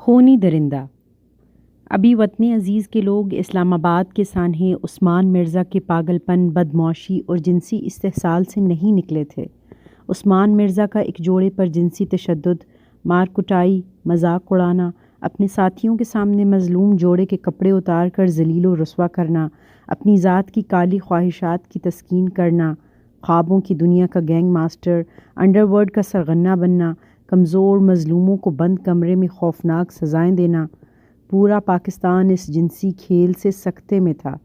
خونی درندہ۔ ابھی وطن عزیز کے لوگ اسلام آباد کے سانحے عثمان مرزا کے پاگل پن، بدمعاشی اور جنسی استحصال سے نہیں نکلے تھے۔ عثمان مرزا کا ایک جوڑے پر جنسی تشدد، مار کٹائی، مذاق اڑانا، اپنے ساتھیوں کے سامنے مظلوم جوڑے کے کپڑے اتار کر ذلیل و رسوا کرنا، اپنی ذات کی کالی خواہشات کی تسکین کرنا، خوابوں کی دنیا کا گینگ ماسٹر، انڈر ورلڈ کا سرغنہ بننا، کمزور مظلوموں کو بند کمرے میں خوفناک سزائیں دینا، پورا پاکستان اس جنسی کھیل سے سکتے میں تھا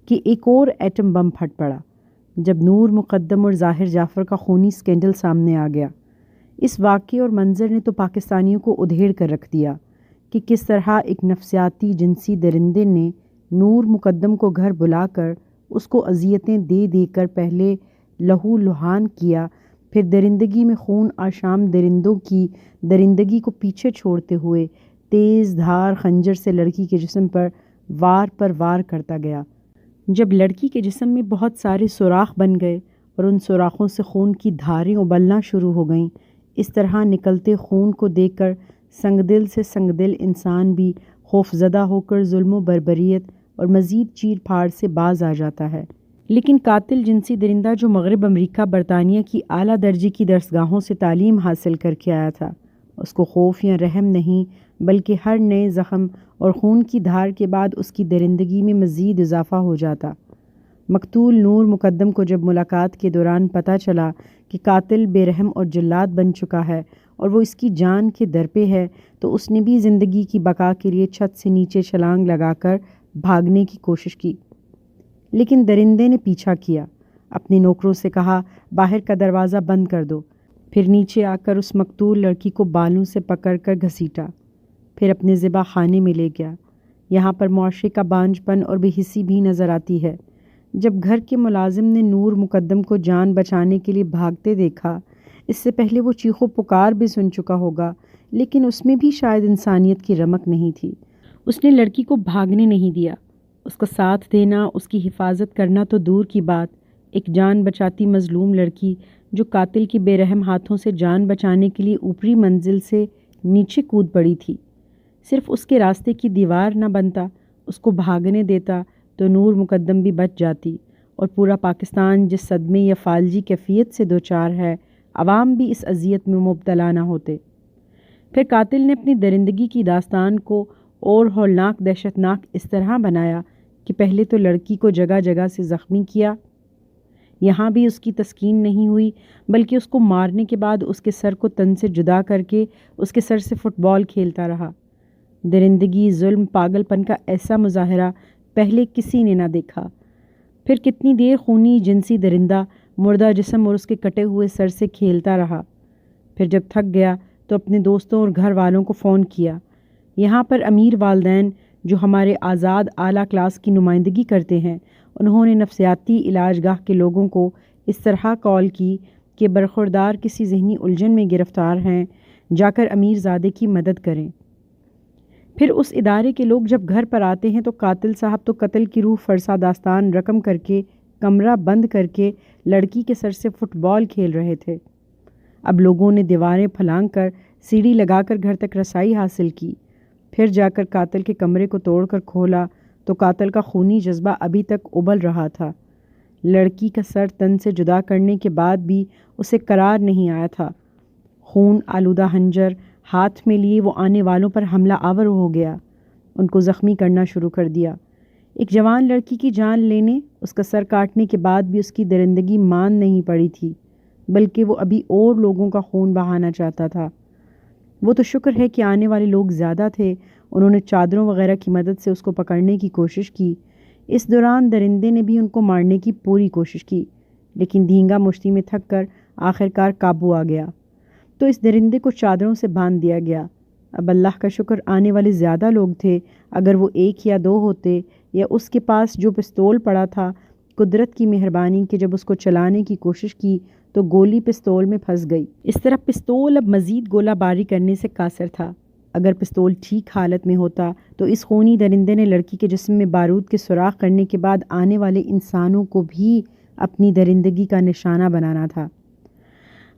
کہ ایک اور ایٹم بم پھٹ پڑا جب نور مقدم اور ظاہر جعفر کا خونی سکینڈل سامنے آ گیا۔ اس واقعے اور منظر نے تو پاکستانیوں کو ادھیڑ کر رکھ دیا کہ کس طرح ایک نفسیاتی جنسی درندے نے نور مقدم کو گھر بلا کر اس کو اذیتیں دے دے کر پہلے لہو لہان کیا، پھر درندگی میں خون آشام درندوں کی درندگی کو پیچھے چھوڑتے ہوئے تیز دھار خنجر سے لڑکی کے جسم پر وار پر وار کرتا گیا۔ جب لڑکی کے جسم میں بہت سارے سوراخ بن گئے اور ان سوراخوں سے خون کی دھاریں ابلنا شروع ہو گئیں، اس طرح نکلتے خون کو دیکھ کر سنگدل سے سنگدل انسان بھی خوف زدہ ہو کر ظلم و بربریت اور مزید چیر پھاڑ سے باز آ جاتا ہے۔ لیکن قاتل جنسی درندہ جو مغرب امریکہ برطانیہ کی اعلیٰ درجے کی درسگاہوں سے تعلیم حاصل کر کے آیا تھا، اس کو خوف یا رحم نہیں بلکہ ہر نئے زخم اور خون کی دھار کے بعد اس کی درندگی میں مزید اضافہ ہو جاتا۔ مقتول نور مقدم کو جب ملاقات کے دوران پتہ چلا کہ قاتل بے رحم اور جلاد بن چکا ہے اور وہ اس کی جان کے در پہ ہے، تو اس نے بھی زندگی کی بقا کے لیے چھت سے نیچے چھلانگ لگا کر بھاگنے کی کوشش کی، لیکن درندے نے پیچھا کیا، اپنے نوکروں سے کہا باہر کا دروازہ بند کر دو، پھر نیچے آ کر اس مقتول لڑکی کو بالوں سے پکڑ کر گھسیٹا، پھر اپنے ذبح خانے میں لے گیا۔ یہاں پر معاشرے کا بانجھ پن اور بے حسی بھی نظر آتی ہے۔ جب گھر کے ملازم نے نور مقدم کو جان بچانے کے لیے بھاگتے دیکھا، اس سے پہلے وہ چیخ و پکار بھی سن چکا ہوگا، لیکن اس میں بھی شاید انسانیت کی رمق نہیں تھی۔ اس نے لڑکی کو بھاگنے نہیں دیا، اس کا ساتھ دینا، اس کی حفاظت کرنا تو دور کی بات، ایک جان بچاتی مظلوم لڑکی جو قاتل کی بے رحم ہاتھوں سے جان بچانے کے لیے اوپری منزل سے نیچے کود پڑی تھی، صرف اس کے راستے کی دیوار نہ بنتا، اس کو بھاگنے دیتا تو نور مقدم بھی بچ جاتی، اور پورا پاکستان جس صدمے یا فالجی کیفیت سے دوچار ہے، عوام بھی اس اذیت میں مبتلا نہ ہوتے۔ پھر قاتل نے اپنی درندگی کی داستان کو اور ہولناک دہشتناک اس طرح بنایا کہ پہلے تو لڑکی کو جگہ جگہ سے زخمی کیا، یہاں بھی اس کی تسکین نہیں ہوئی بلکہ اس کو مارنے کے بعد اس کے سر کو تن سے جدا کر کے اس کے سر سے فٹ بال کھیلتا رہا۔ درندگی، ظلم، پاگل پن کا ایسا مظاہرہ پہلے کسی نے نہ دیکھا۔ پھر کتنی دیر خونی جنسی درندہ مردہ جسم اور اس کے کٹے ہوئے سر سے کھیلتا رہا، پھر جب تھک گیا تو اپنے دوستوں اور گھر والوں کو فون کیا۔ یہاں پر امیر والدین جو ہمارے آزاد اعلیٰ کلاس کی نمائندگی کرتے ہیں، انہوں نے نفسیاتی علاج گاہ کے لوگوں کو اس طرح کال کی کہ برخوردار کسی ذہنی الجھن میں گرفتار ہیں، جا کر امیر زادے کی مدد کریں۔ پھر اس ادارے کے لوگ جب گھر پر آتے ہیں تو قاتل صاحب تو قتل کی روح فرسا داستان رقم کر کے کمرہ بند کر کے لڑکی کے سر سے فٹ بال کھیل رہے تھے۔ اب لوگوں نے دیواریں پھلانگ کر سیڑھی لگا کر گھر تک رسائی حاصل کی، پھر جا کر قاتل کے کمرے کو توڑ کر کھولا تو قاتل کا خونی جذبہ ابھی تک ابل رہا تھا۔ لڑکی کا سر تن سے جدا کرنے کے بعد بھی اسے قرار نہیں آیا تھا۔ خون آلودہ خنجر ہاتھ میں لیے وہ آنے والوں پر حملہ آور ہو گیا، ان کو زخمی کرنا شروع کر دیا۔ ایک جوان لڑکی کی جان لینے، اس کا سر کاٹنے کے بعد بھی اس کی درندگی مان نہیں پڑی تھی، بلکہ وہ ابھی اور لوگوں کا خون بہانا چاہتا تھا۔ وہ تو شکر ہے کہ آنے والے لوگ زیادہ تھے، انہوں نے چادروں وغیرہ کی مدد سے اس کو پکڑنے کی کوشش کی۔ اس دوران درندے نے بھی ان کو مارنے کی پوری کوشش کی، لیکن دھینگا مشتی میں تھک کر آخرکار قابو آ گیا، تو اس درندے کو چادروں سے باندھ دیا گیا۔ اب اللہ کا شکر آنے والے زیادہ لوگ تھے، اگر وہ ایک یا دو ہوتے یا اس کے پاس جو پستول پڑا تھا، قدرت کی مہربانی کہ جب اس کو چلانے کی کوشش کی تو گولی پستول میں پھنس گئی۔ اس طرح پستول اب مزید گولہ باری کرنے سے قاصر تھا۔ اگر پستول ٹھیک حالت میں ہوتا تو اس خونی درندے نے لڑکی کے جسم میں بارود کے سوراخ کرنے کے بعد آنے والے انسانوں کو بھی اپنی درندگی کا نشانہ بنانا تھا۔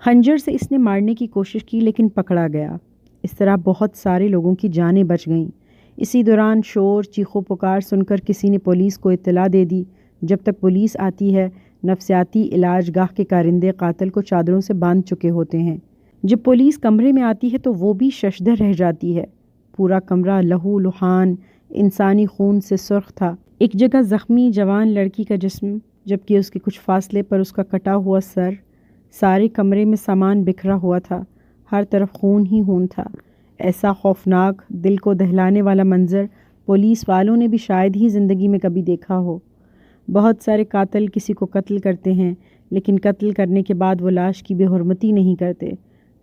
خنجر سے اس نے مارنے کی کوشش کی لیکن پکڑا گیا۔ اس طرح بہت سارے لوگوں کی جانیں بچ گئیں۔ اسی دوران شور چیخ و پکار سن کر کسی نے پولیس کو اطلاع دے دی۔ جب تک پولیس آتی ہے نفسیاتی علاج گاہ کے کارندے قاتل کو چادروں سے باندھ چکے ہوتے ہیں۔ جب پولیس کمرے میں آتی ہے تو وہ بھی ششدر رہ جاتی ہے۔ پورا کمرہ لہو لہان انسانی خون سے سرخ تھا۔ ایک جگہ زخمی جوان لڑکی کا جسم، جبکہ اس کے کچھ فاصلے پر اس کا کٹا ہوا سر۔ سارے کمرے میں سامان بکھرا ہوا تھا، ہر طرف خون ہی خون تھا۔ ایسا خوفناک، دل کو دہلانے والا منظر پولیس والوں نے بھی شاید ہی زندگی میں کبھی دیکھا ہو۔ بہت سارے قاتل کسی کو قتل کرتے ہیں، لیکن قتل کرنے کے بعد وہ لاش کی بے حرمتی نہیں کرتے،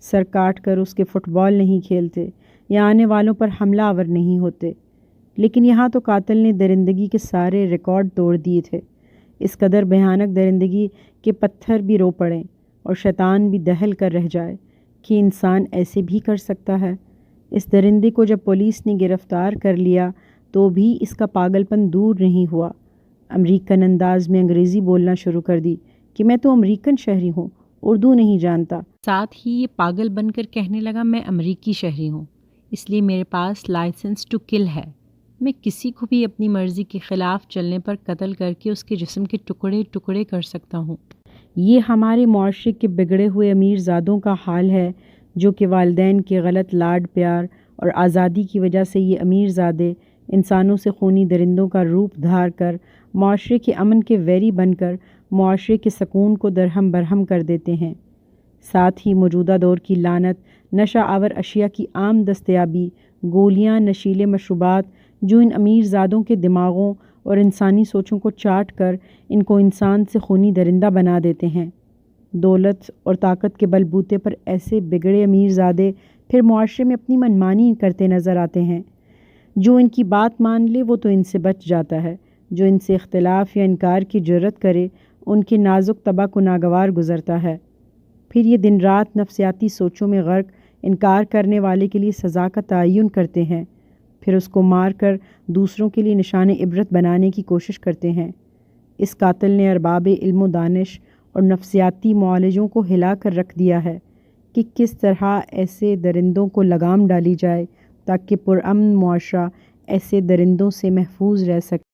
سر کاٹ کر اس کے فٹ بال نہیں کھیلتے یا آنے والوں پر حملہ آور نہیں ہوتے۔ لیکن یہاں تو قاتل نے درندگی کے سارے ریکارڈ توڑ دیے تھے، اس قدر بھیانک درندگی کہ پتھر بھی رو پڑیں اور شیطان بھی دہل کر رہ جائے کہ انسان ایسے بھی کر سکتا ہے۔ اس درندے کو جب پولیس نے گرفتار کر لیا تو بھی اس کا پاگل پن دور نہیں ہوا۔ امریکن انداز میں انگریزی بولنا شروع کر دی کہ میں تو امریکن شہری ہوں، اردو نہیں جانتا۔ ساتھ ہی یہ پاگل بن کر کہنے لگا میں امریکی شہری ہوں، اس لیے میرے پاس لائسنس ٹو کل ہے، میں کسی کو بھی اپنی مرضی کے خلاف چلنے پر قتل کر کے اس کے جسم کے ٹکڑے ٹکڑے کر سکتا ہوں۔ یہ ہمارے معاشرے کے بگڑے ہوئے امیر زادوں کا حال ہے، جو کہ والدین کے غلط لاڈ پیار اور آزادی کی وجہ سے یہ امیر زادے انسانوں سے خونی درندوں کا روپ دھار کر معاشرے کے امن کے ویری بن کر معاشرے کے سکون کو درہم برہم کر دیتے ہیں۔ ساتھ ہی موجودہ دور کی لعنت، نشہ آور اشیاء کی عام دستیابی، گولیاں، نشیلے مشروبات، جو ان امیر زادوں کے دماغوں اور انسانی سوچوں کو چاٹ کر ان کو انسان سے خونی درندہ بنا دیتے ہیں۔ دولت اور طاقت کے بل بوتے پر ایسے بگڑے امیر زادے پھر معاشرے میں اپنی منمانی کرتے نظر آتے ہیں۔ جو ان کی بات مان لے وہ تو ان سے بچ جاتا ہے، جو ان سے اختلاف یا انکار کی جرأت کرے ان کے نازک طبع کو ناگوار گزرتا ہے۔ پھر یہ دن رات نفسیاتی سوچوں میں غرق انکار کرنے والے کے لیے سزا کا تعین کرتے ہیں، پھر اس کو مار کر دوسروں کے لیے نشان عبرت بنانے کی کوشش کرتے ہیں۔ اس قاتل نے ارباب علم و دانش اور نفسیاتی معالجوں کو ہلا کر رکھ دیا ہے کہ کس طرح ایسے درندوں کو لگام ڈالی جائے تاکہ پرامن معاشرہ ایسے درندوں سے محفوظ رہ سکے۔